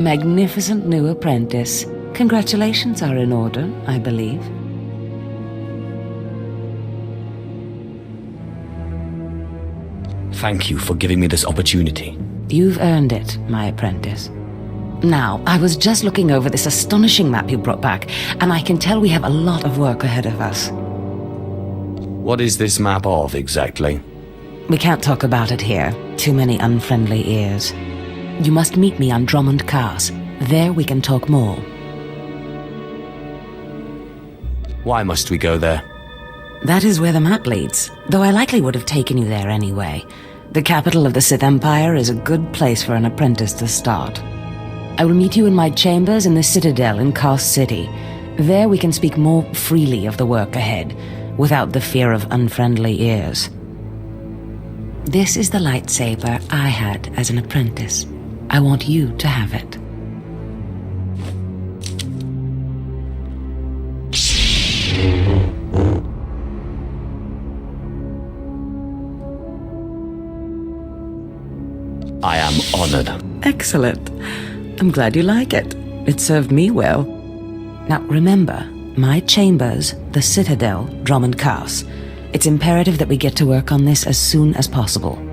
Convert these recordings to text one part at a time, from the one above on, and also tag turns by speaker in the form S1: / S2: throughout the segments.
S1: Magnificent new apprentice. Congratulations are in order, I believe.
S2: Thank you for giving me this opportunity.
S1: You've earned it, my apprentice. Now, I was just looking over this astonishing map you brought back, and I can tell we have a lot of work ahead of us.
S2: What is this map of, exactly?
S1: We can't talk about it here. Too many unfriendly ears. You must meet me on Drummond Cars. There we can talk more.
S2: Why must we go there?
S1: That is where the map leads, though I likely would have taken you there anyway. The capital of the Sith Empire is a good place for an apprentice to start. I will meet you in my chambers in the Citadel in Kos City. There we can speak more freely of the work ahead, without the fear of unfriendly ears. This is the lightsaber I had as an apprentice. I want you to have it.
S2: I am honored.
S1: Excellent. I'm glad you like it. It served me well. Now remember, my chambers, the Citadel, Drummond Cars. It's imperative that we get to work on this as soon as possible.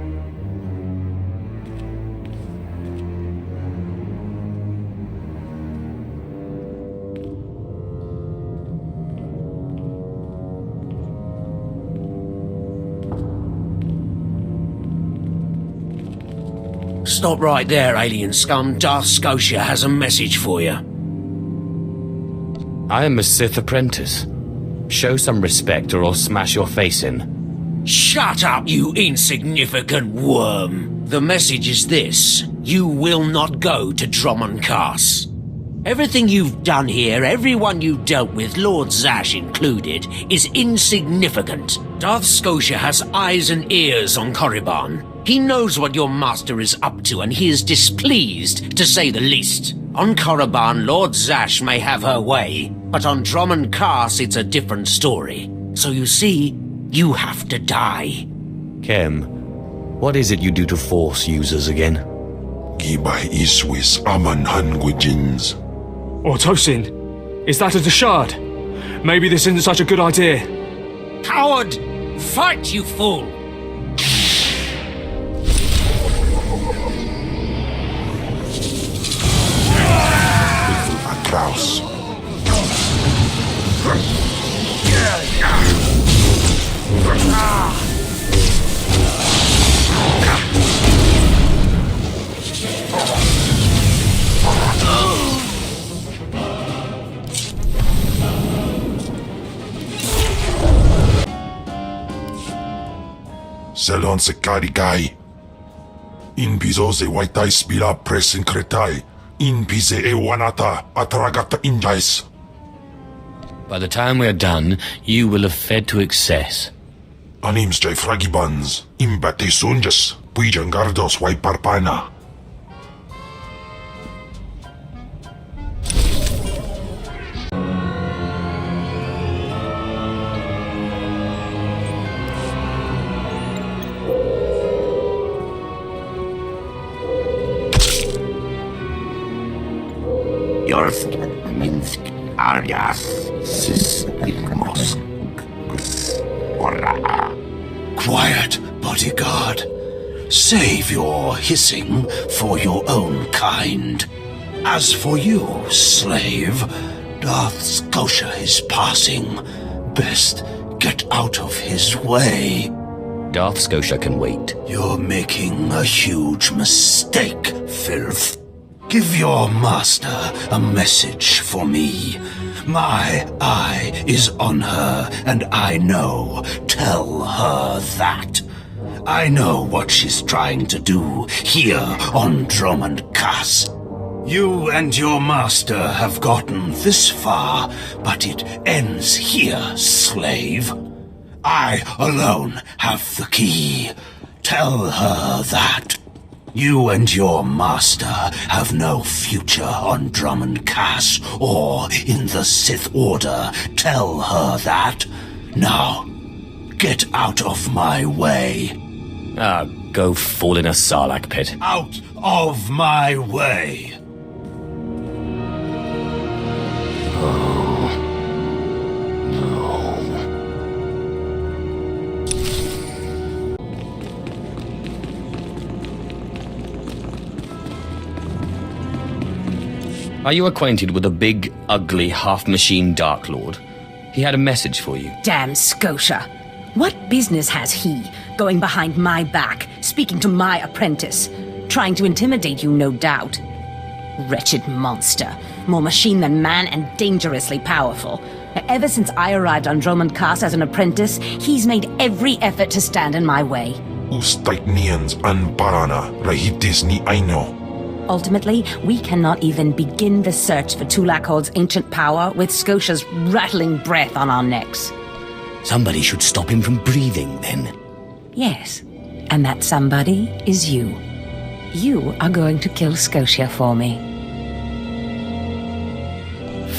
S3: Stop right there, alien scum. Darth Scotia has a message for you.
S2: I am a Sith apprentice. Show some respect or I'll smash your face in.
S3: Shut up, you insignificant worm. The message is this. You will not go to Drummond Cars. Everything you've done here, everyone you dealt with, Lord Zash included, is insignificant. Darth Scotia has eyes and ears on Korriban. He knows what your master is up to, and he is displeased, to say the least. On Korriban, Lord Zash may have her way, but on Drummond Cars it's a different story. So you see, you have to die.
S2: Kem, what is it you do to Force users again?
S4: Gibay Iswis Aman Hangwijins.
S5: Or Tosin, is that a Deshard? Maybe this isn't such a good idea.
S3: Coward! Fight, you fool!
S4: Klaus. Selon se carigai. In piso se waitai spila presin kretai. In pise e wanata atragata injais.
S2: By the time we are done, you will have fed to excess.
S4: Anims jai fragibans. Imbate sunjas. Puijangardos wai parpana.
S6: Minsk Arias Quiet, bodyguard. Save your hissing for your own kind. As for you, slave, Darth Scotia is passing. Best get out of his way.
S2: Darth Scotia can wait.
S6: You're making a huge mistake, filth. Give your master a message for me. My eye is on her, and I know. Tell her that. I know what she's trying to do here on Drummond Cars. You and your master have gotten this far, but it ends here, slave. I alone have the key. Tell her that. You and your master have no future on Drummond Cars or in the Sith Order. Tell her that. Now, get out of my way.
S2: Go fall in a sarlacc pit.
S6: Out of my way.
S2: Are you acquainted with a big, ugly, half-machine Dark Lord? He had a message for you.
S1: Damn Scotia. What business has he going behind my back, speaking to my apprentice? Trying to intimidate you, no doubt. Wretched monster. More machine than man and dangerously powerful. Ever since I arrived on Drummond Cast as an apprentice, he's made every effort to stand in my way.
S4: Ustaiknians an parana rahitis ni aino.
S1: Ultimately, we cannot even begin the search for Tulakhod's ancient power with Scotia's rattling breath on our necks.
S3: Somebody should stop him from breathing, then.
S1: Yes, and that somebody is you. You are going to kill Scotia for me.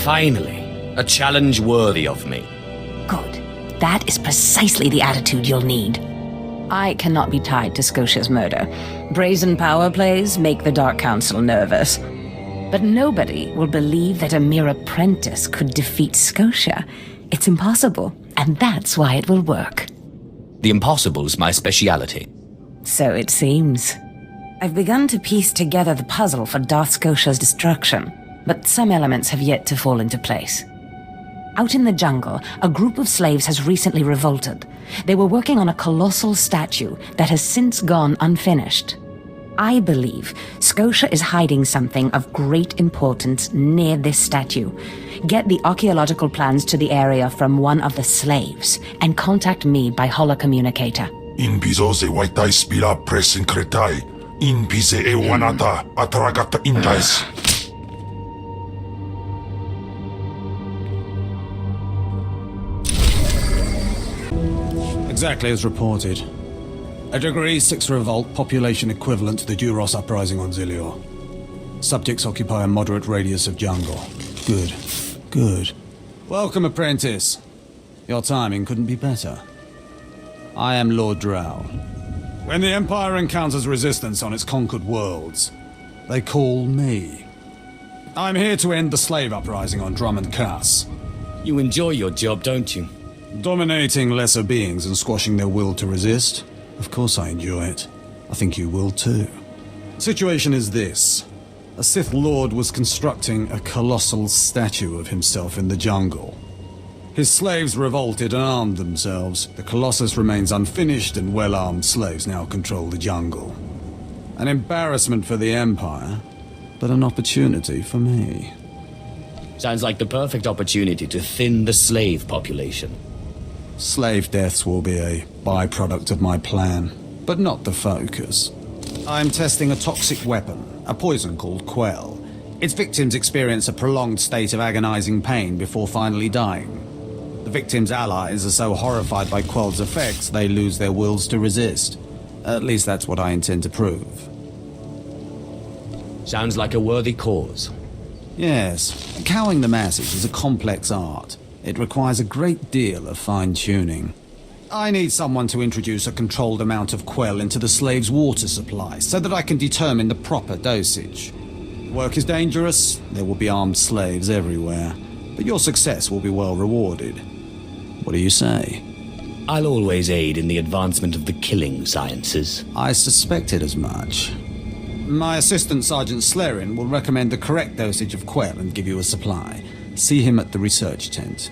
S2: Finally, a challenge worthy of me.
S1: Good. That is precisely the attitude you'll need. I cannot be tied to Scotia's murder. Brazen power plays make the Dark Council nervous. But nobody will believe that a mere apprentice could defeat Scotia. It's impossible, and that's why it will work.
S2: The impossible is my speciality.
S1: So it seems. I've begun to piece together the puzzle for Darth Scotia's destruction, but some elements have yet to fall into place. Out in the jungle, a group of slaves has recently revolted. They were working on a colossal statue that has since gone unfinished. I believe Scotia is hiding something of great importance near this statue. Get the archaeological plans to the area from one of the slaves, and contact me by holocommunicator.
S4: In bizoze waitai spila presin kretai. In bize e wanata atragata injais.
S7: Exactly as reported. A Degree 6 revolt, population equivalent to the Duros uprising on Zilior. Subjects occupy a moderate radius of jungle. Good. Good. Welcome, apprentice. Your timing couldn't be better. I am Lord Drow. When the Empire encounters resistance on its conquered worlds, they call me. I'm here to end the slave uprising on Drummond Cass.
S2: You enjoy your job, don't you?
S7: Dominating lesser beings and squashing their will to resist? Of course I enjoy it. I think you will too. The situation is this. A Sith Lord was constructing a colossal statue of himself in the jungle. His slaves revolted and armed themselves. The Colossus remains unfinished, and well-armed slaves now control the jungle. An embarrassment for the Empire, but an opportunity for me.
S2: Sounds like the perfect opportunity to thin the slave population.
S7: Slave deaths will be a byproduct of my plan, but not the focus. I'm testing a toxic weapon, a poison called Quell. Its victims experience a prolonged state of agonizing pain before finally dying. The victims' allies are so horrified by Quell's effects, they lose their wills to resist. At least that's what I intend to prove.
S2: Sounds like a worthy cause.
S7: Yes, cowing the masses is a complex art. It requires a great deal of fine-tuning. I need someone to introduce a controlled amount of Quell into the slaves' water supply, so that I can determine the proper dosage. Work is dangerous, there will be armed slaves everywhere, but your success will be well rewarded. What do you say?
S2: I'll always aid in the advancement of the killing sciences.
S7: I suspected as much. My assistant, Sergeant Slerin, will recommend the correct dosage of Quell and give you a supply. See him at the research tent.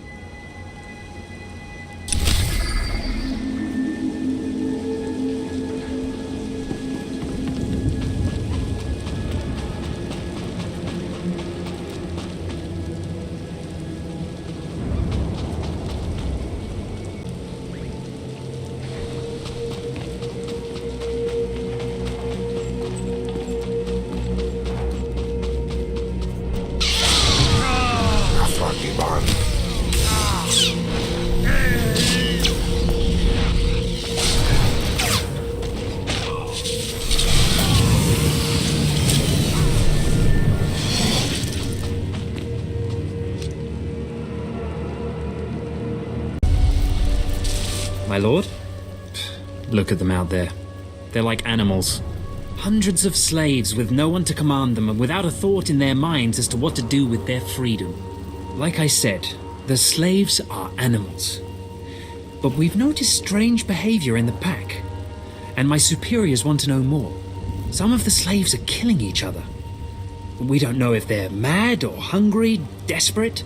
S8: My lord? Look at them out there. They're like animals. Hundreds of slaves with no one to command them and without a thought in their minds as to what to do with their freedom. Like I said, the slaves are animals. But we've noticed strange behavior in the pack. And my superiors want to know more. Some of the slaves are killing each other. We don't know if they're mad or hungry, desperate,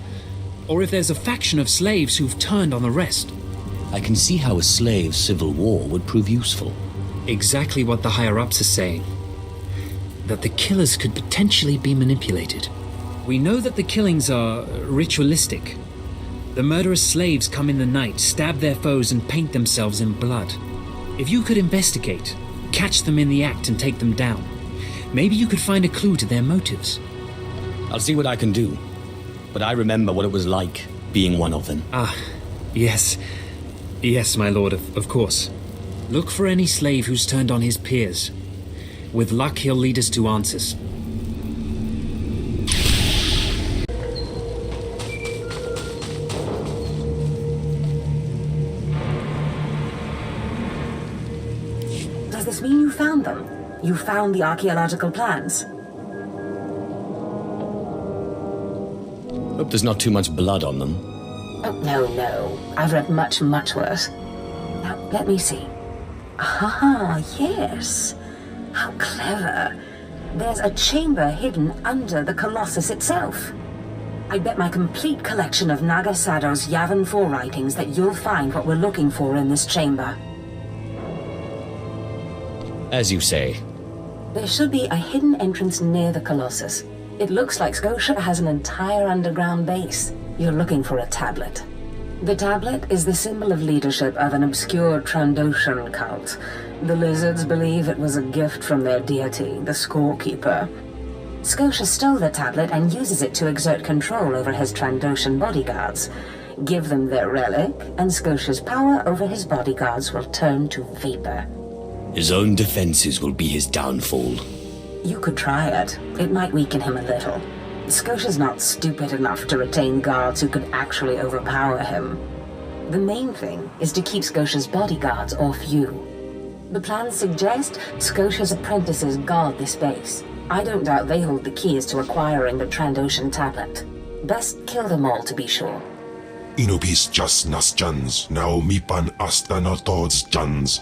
S8: or if there's a faction of slaves who've turned on the rest.
S2: I can see how a slave civil war would prove useful.
S8: Exactly what the higher-ups are saying. That the killers could potentially be manipulated. We know that the killings are ritualistic. The murderous slaves come in the night, stab their foes, and paint themselves in blood. If you could investigate, catch them in the act and take them down, maybe you could find a clue to their motives.
S2: I'll see what I can do. But I remember what it was like being one of them.
S8: Ah, yes. Yes, my lord, of course. Look for any slave who's turned on his peers. With luck, he'll lead us to answers.
S1: Does this mean you found them? You found the archaeological plans?
S2: Hope there's not too much blood on them.
S1: Oh, no. I've read much, much worse. Now, let me see. Ah, yes. How clever. There's a chamber hidden under the Colossus itself. I bet my complete collection of Nagasado's Yavin 4 writings that you'll find what we're looking for in this chamber.
S2: As you say.
S1: There should be a hidden entrance near the Colossus. It looks like Scotia has an entire underground base. You're looking for a tablet. The tablet is the symbol of leadership of an obscure Trandoshan cult. The lizards believe it was a gift from their deity, the Scorekeeper. Scotia stole the tablet and uses it to exert control over his Trandoshan bodyguards. Give them their relic, and Scotia's power over his bodyguards will turn to vapor.
S2: His own defenses will be his downfall.
S1: You could try it. It might weaken him a little. Scotia's not stupid enough to retain guards who could actually overpower him. The main thing is to keep Scotia's bodyguards off you. The plans suggest Scotia's apprentices guard this base. I don't doubt they hold the keys to acquiring the Trandoshan tablet. Best kill them all to be sure.
S4: Inubis just nas jans, now mipan asta no tods jans.